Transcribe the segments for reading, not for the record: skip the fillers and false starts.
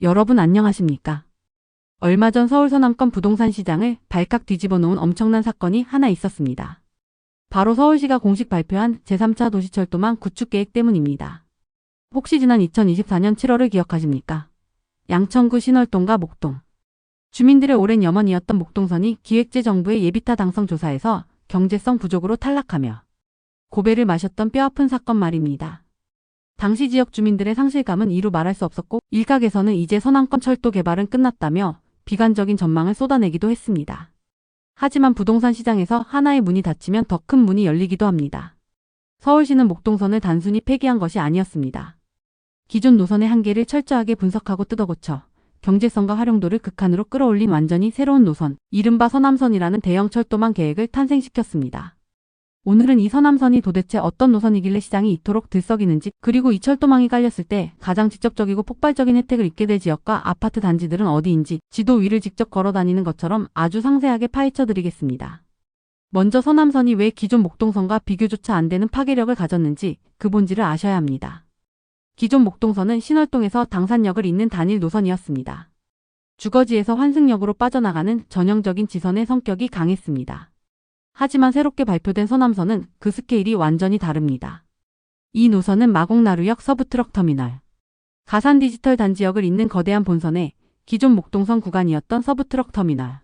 여러분 안녕하십니까? 얼마 전 서울 서남권 부동산 시장을 발칵 뒤집어 놓은 엄청난 사건이 하나 있었습니다. 바로 서울시가 공식 발표한 제3차 도시철도망 구축 계획 때문입니다. 혹시 지난 2024년 7월을 기억하십니까? 양천구 신월동과 목동. 주민들의 오랜 염원이었던 목동선이 기획재 정부의 예비타 당성 조사에서 경제성 부족으로 탈락하며 고배를 마셨던 뼈아픈 사건 말입니다. 당시 지역 주민들의 상실감은 이루 말할 수 없었고 일각에서는 이제 서남권 철도 개발은 끝났다며 비관적인 전망을 쏟아내기도 했습니다. 하지만 부동산 시장에서 하나의 문이 닫히면 더 큰 문이 열리기도 합니다. 서울시는 목동선을 단순히 폐기한 것이 아니었습니다. 기존 노선의 한계를 철저하게 분석하고 뜯어고쳐 경제성과 활용도를 극한으로 끌어올린 완전히 새로운 노선, 이른바 서남선이라는 대형 철도망 계획을 탄생시켰습니다. 오늘은 이 서남선이 도대체 어떤 노선이길래 시장이 이토록 들썩이는지, 그리고 이 철도망이 깔렸을 때 가장 직접적이고 폭발적인 혜택을 입게 될 지역과 아파트 단지들은 어디인지 지도 위를 직접 걸어다니는 것처럼 아주 상세하게 파헤쳐 드리겠습니다. 먼저 서남선이 왜 기존 목동선과 비교조차 안 되는 파괴력을 가졌는지 그 본질을 아셔야 합니다. 기존 목동선은 신월동에서 당산역을 잇는 단일 노선이었습니다. 주거지에서 환승역으로 빠져나가는 전형적인 지선의 성격이 강했습니다. 하지만 새롭게 발표된 서남선은 그 스케일이 완전히 다릅니다. 이 노선은 마곡나루역 서부트럭터미널, 가산 디지털 단지역을 잇는 거대한 본선에 기존 목동선 구간이었던 서부트럭터미널,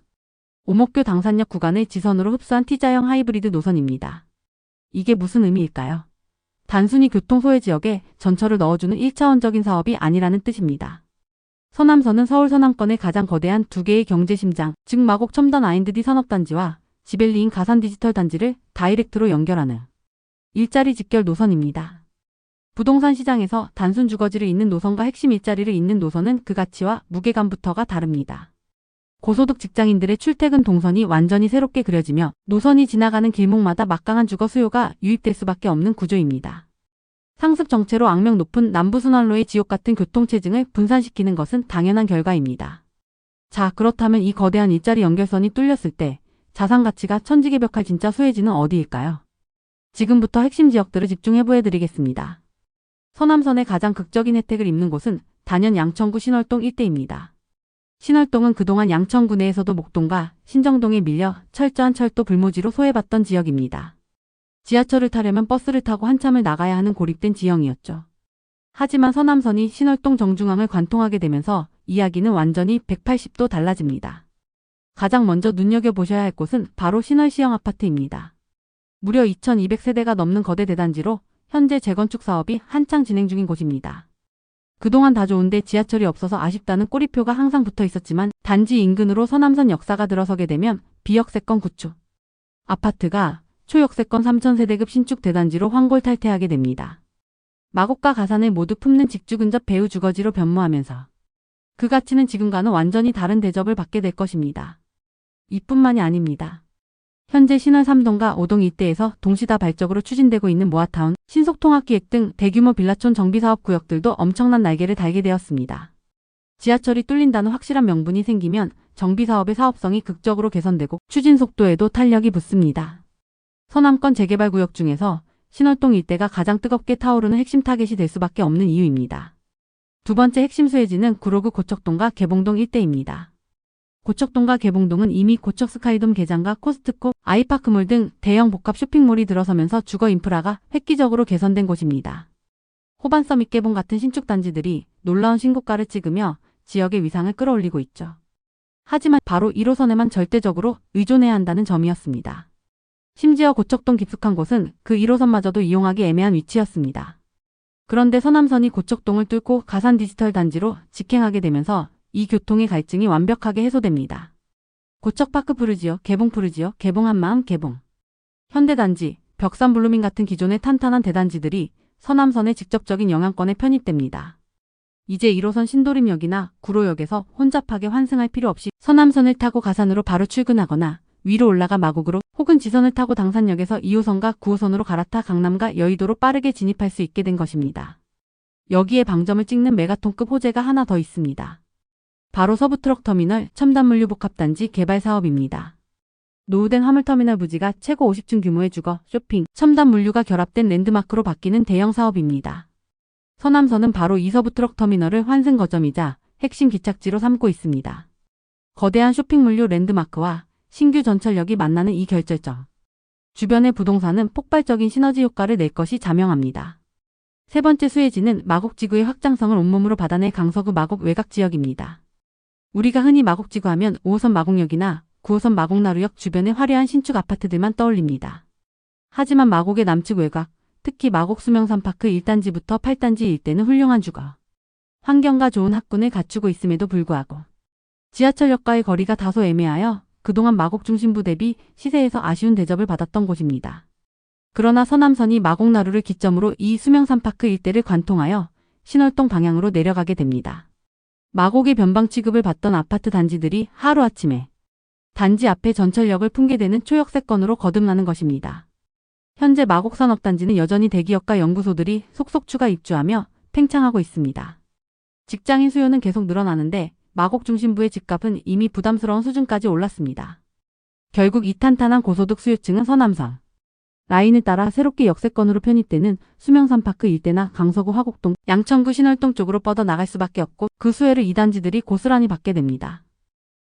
오목교 당산역 구간을 지선으로 흡수한 T자형 하이브리드 노선입니다. 이게 무슨 의미일까요? 단순히 교통소외 지역에 전철을 넣어주는 1차원적인 사업이 아니라는 뜻입니다. 서남선은 서울 서남권의 가장 거대한 두 개의 경제 심장, 즉 마곡 첨단 I&D 산업단지와 지벨리인 가산 디지털 단지를 다이렉트로 연결하는 일자리 직결 노선입니다. 부동산 시장에서 단순 주거지를 잇는 노선과 핵심 일자리를 잇는 노선은 그 가치와 무게감부터가 다릅니다. 고소득 직장인들의 출퇴근 동선이 완전히 새롭게 그려지며 노선이 지나가는 길목마다 막강한 주거 수요가 유입될 수밖에 없는 구조입니다. 상습 정체로 악명 높은 남부순환로의 지옥 같은 교통체증을 분산시키는 것은 당연한 결과입니다. 자, 그렇다면 이 거대한 일자리 연결선이 뚫렸을 때 자산 가치가 천지개벽할 진짜 수혜지는 어디일까요? 지금부터 핵심 지역들을 집중 해부해드리겠습니다. 서남선의 가장 극적인 혜택을 입는 곳은 단연 양천구 신월동 일대입니다. 신월동은 그동안 양천구 내에서도 목동과 신정동에 밀려 철저한 철도 불모지로 소외받던 지역입니다. 지하철을 타려면 버스를 타고 한참을 나가야 하는 고립된 지형이었죠. 하지만 서남선이 신월동 정중앙을 관통하게 되면서 이야기는 완전히 180도 달라집니다. 가장 먼저 눈여겨보셔야 할 곳은 바로 신월시형 아파트입니다. 무려 2200세대가 넘는 거대 대단지로 현재 재건축 사업이 한창 진행 중인 곳입니다. 그동안 다 좋은데 지하철이 없어서 아쉽다는 꼬리표가 항상 붙어 있었지만 단지 인근으로 서남선 역사가 들어서게 되면 비역세권 구축 아파트가 초역세권 3000세대급 신축 대단지로 황골탈퇴하게 됩니다. 마곡과 가산을 모두 품는 직주 근접 배후 주거지로 변모하면서 그 가치는 지금과는 완전히 다른 대접을 받게 될 것입니다. 이뿐만이 아닙니다. 현재 신월 3동과 5동 일대에서 동시다발적으로 추진되고 있는 모아타운, 신속통합기획 등 대규모 빌라촌 정비사업 구역들도 엄청난 날개를 달게 되었습니다. 지하철이 뚫린다는 확실한 명분이 생기면 정비사업의 사업성이 극적으로 개선되고 추진 속도에도 탄력이 붙습니다. 서남권 재개발 구역 중에서 신월동 일대가 가장 뜨겁게 타오르는 핵심 타겟이 될 수밖에 없는 이유입니다. 두 번째 핵심 수혜지는 구로구 고척동과 개봉동 일대입니다. 고척동과 개봉동은 이미 고척 스카이돔 개장과 코스트코, 아이파크몰 등 대형 복합 쇼핑몰이 들어서면서 주거 인프라가 획기적으로 개선된 곳입니다. 호반 서밋 개봉 같은 신축 단지들이 놀라운 신고가를 찍으며 지역의 위상을 끌어올리고 있죠. 하지만 바로 1호선에만 절대적으로 의존해야 한다는 점이었습니다. 심지어 고척동 깊숙한 곳은 그 1호선마저도 이용하기 애매한 위치였습니다. 그런데 서남선이 고척동을 뚫고 가산 디지털 단지로 직행하게 되면서 이 교통의 갈증이 완벽하게 해소됩니다. 고척파크 푸르지오, 개봉 푸르지오, 개봉 한마음, 개봉 현대단지, 벽산 블루밍 같은 기존의 탄탄한 대단지들이 서남선의 직접적인 영향권에 편입됩니다. 이제 1호선 신도림역이나 구로역에서 혼잡하게 환승할 필요 없이 서남선을 타고 가산으로 바로 출근하거나 위로 올라가 마곡으로 혹은 지선을 타고 당산역에서 2호선과 9호선으로 갈아타 강남과 여의도로 빠르게 진입할 수 있게 된 것입니다. 여기에 방점을 찍는 메가톤급 호재가 하나 더 있습니다. 바로 서부트럭터미널 첨단물류복합단지 개발 사업입니다. 노후된 화물터미널 부지가 최고 50층 규모의 주거, 쇼핑, 첨단물류가 결합된 랜드마크로 바뀌는 대형 사업입니다. 서남선은 바로 이 서부트럭터미널을 환승 거점이자 핵심 기착지로 삼고 있습니다. 거대한 쇼핑몰류 랜드마크와 신규 전철역이 만나는 이 결절점. 주변의 부동산은 폭발적인 시너지 효과를 낼 것이 자명합니다. 세 번째 수혜지는 마곡지구의 확장성을 온몸으로 받아낼 강서구 마곡 외곽지역입니다. 우리가 흔히 마곡지구 하면 5호선 마곡역이나 9호선 마곡나루역 주변의 화려한 신축 아파트들만 떠올립니다. 하지만 마곡의 남측 외곽, 특히 마곡 수명산파크 1단지부터 8단지 일대는 훌륭한 주거, 환경과 좋은 학군을 갖추고 있음에도 불구하고 지하철역과의 거리가 다소 애매하여 그동안 마곡 중심부 대비 시세에서 아쉬운 대접을 받았던 곳입니다. 그러나 서남선이 마곡나루를 기점으로 이 수명산파크 일대를 관통하여 신월동 방향으로 내려가게 됩니다. 마곡의 변방 취급을 받던 아파트 단지들이 하루아침에 단지 앞에 전철역을 품게 되는 초역세권으로 거듭나는 것입니다. 현재 마곡 산업단지는 여전히 대기업과 연구소들이 속속 추가 입주하며 팽창하고 있습니다. 직장인 수요는 계속 늘어나는데 마곡 중심부의 집값은 이미 부담스러운 수준까지 올랐습니다. 결국 이 탄탄한 고소득 수요층은 서남선 라인을 따라 새롭게 역세권으로 편입되는 수명산파크 일대나 강서구 화곡동, 양천구 신월동 쪽으로 뻗어나갈 수밖에 없고 그 수혜를 이 단지들이 고스란히 받게 됩니다.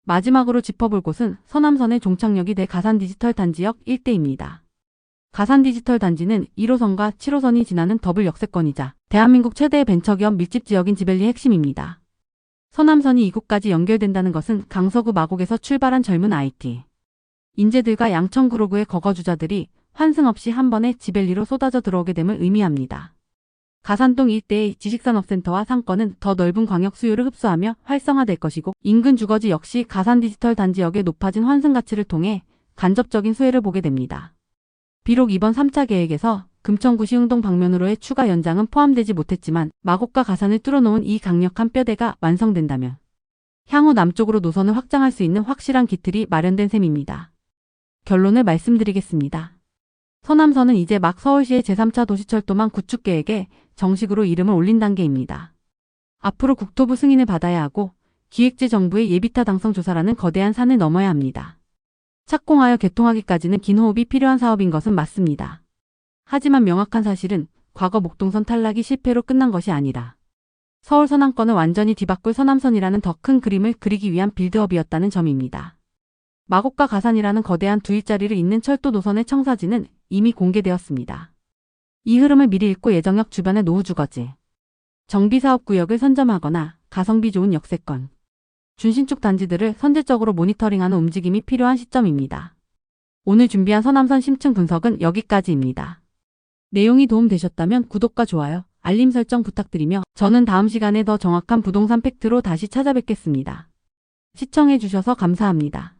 마지막으로 짚어볼 곳은 서남선의 종착역이 될 가산디지털 단지역 일대입니다. 가산디지털 단지는 1호선과 7호선이 지나는 더블 역세권이자 대한민국 최대의 벤처기업 밀집지역인 지벨리의 핵심입니다. 서남선이 이곳까지 연결된다는 것은 강서구 마곡에서 출발한 젊은 IT 인재들과 양천구로구의 거거주자들이 환승 없이 한 번에 지벨리로 쏟아져 들어오게 됨을 의미합니다. 가산동 일대의 지식산업센터와 상권은 더 넓은 광역 수요를 흡수하며 활성화될 것이고 인근 주거지 역시 가산디지털 단지역의 높아진 환승 가치를 통해 간접적인 수혜를 보게 됩니다. 비록 이번 3차 계획에서 금천구 시흥동 방면으로의 추가 연장은 포함되지 못했지만 마곡과 가산을 뚫어놓은 이 강력한 뼈대가 완성된다면 향후 남쪽으로 노선을 확장할 수 있는 확실한 기틀이 마련된 셈입니다. 결론을 말씀드리겠습니다. 서남선은 이제 막 서울시의 제3차 도시철도망 구축 계획에 정식으로 이름을 올린 단계입니다. 앞으로 국토부 승인을 받아야 하고 기획재정부의 예비타 당성 조사라는 거대한 산을 넘어야 합니다. 착공하여 개통하기까지는 긴 호흡이 필요한 사업인 것은 맞습니다. 하지만 명확한 사실은 과거 목동선 탈락이 실패로 끝난 것이 아니라 서울 서남권을 완전히 뒤바꿀 서남선이라는 더 큰 그림을 그리기 위한 빌드업이었다는 점입니다. 마곡과 가산이라는 거대한 두 일자리를 잇는 철도 노선의 청사진은 이미 공개되었습니다. 이 흐름을 미리 읽고 예정역 주변의 노후주거지, 정비사업구역을 선점하거나 가성비 좋은 역세권, 준신축 단지들을 선제적으로 모니터링하는 움직임이 필요한 시점입니다. 오늘 준비한 서남선 심층 분석은 여기까지입니다. 내용이 도움되셨다면 구독과 좋아요, 알림 설정 부탁드리며 저는 다음 시간에 더 정확한 부동산 팩트로 다시 찾아뵙겠습니다. 시청해주셔서 감사합니다.